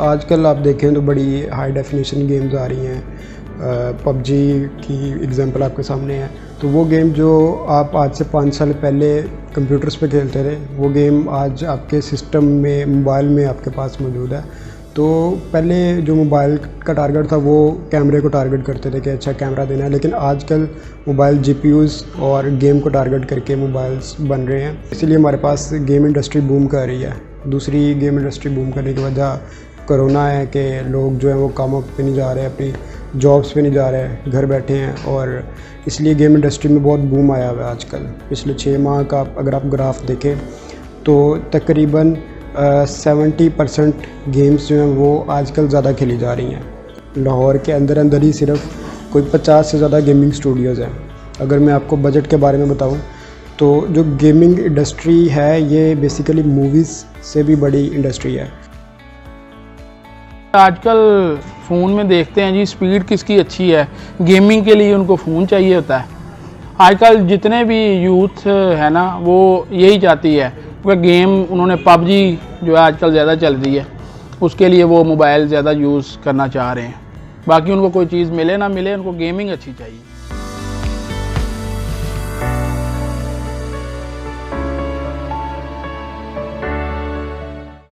आजकल आप देखें तो बड़ी हाई डेफिनेशन गेम्स आ रही हैं। पबजी की एग्जांपल आपके सामने है। तो वो गेम जो आप आज से 5 साल पहले कंप्यूटर्स पे खेलते थे, वो गेम आज आपके सिस्टम में, मोबाइल में आपके पास मौजूद है। तो पहले जो मोबाइल का टारगेट था वो कैमरे को टारगेट करते थे कि अच्छा कैमरा देना है, लेकिन आजकल मोबाइल जीपीयूज़ और गेम को टारगेट करके मोबाइल्स बन रहे हैं। इसीलिए हमारे पास गेम इंडस्ट्री बूम कर रही है। दूसरी गेम इंडस्ट्री बूम करने की वजह कोरोना है कि लोग जो है वो कामों पे नहीं जा रहे, अपनी जॉब्स पे नहीं जा रहे, घर बैठे हैं, और इसलिए गेम इंडस्ट्री में बहुत बूम आया हुआ है आजकल। पिछले 6 माह का अगर आप ग्राफ देखें तो तकरीबन 70% गेम्स जो हैं वो आजकल ज़्यादा खेली जा रही हैं। लाहौर के अंदर अंदर ही सिर्फ कोई 50 से ज़्यादा गेमिंग स्टूडियोज़ हैं। अगर मैं आपको बजट के बारे में बताऊं तो जो गेमिंग इंडस्ट्री है ये बेसिकली मूवीज़ से भी बड़ी इंडस्ट्री है। आजकल फ़ोन में देखते हैं जी स्पीड किसकी अच्छी है, गेमिंग के लिए उनको फ़ोन चाहिए होता है। आजकल जितने भी यूथ है ना वो यही चाहती है कि गेम, उन्होंने पबजी जो है आजकल ज़्यादा चल रही है, उसके लिए वो मोबाइल ज़्यादा यूज़ करना चाह रहे हैं। बाकी उनको कोई चीज़ मिले ना मिले, उनको गेमिंग अच्छी चाहिए।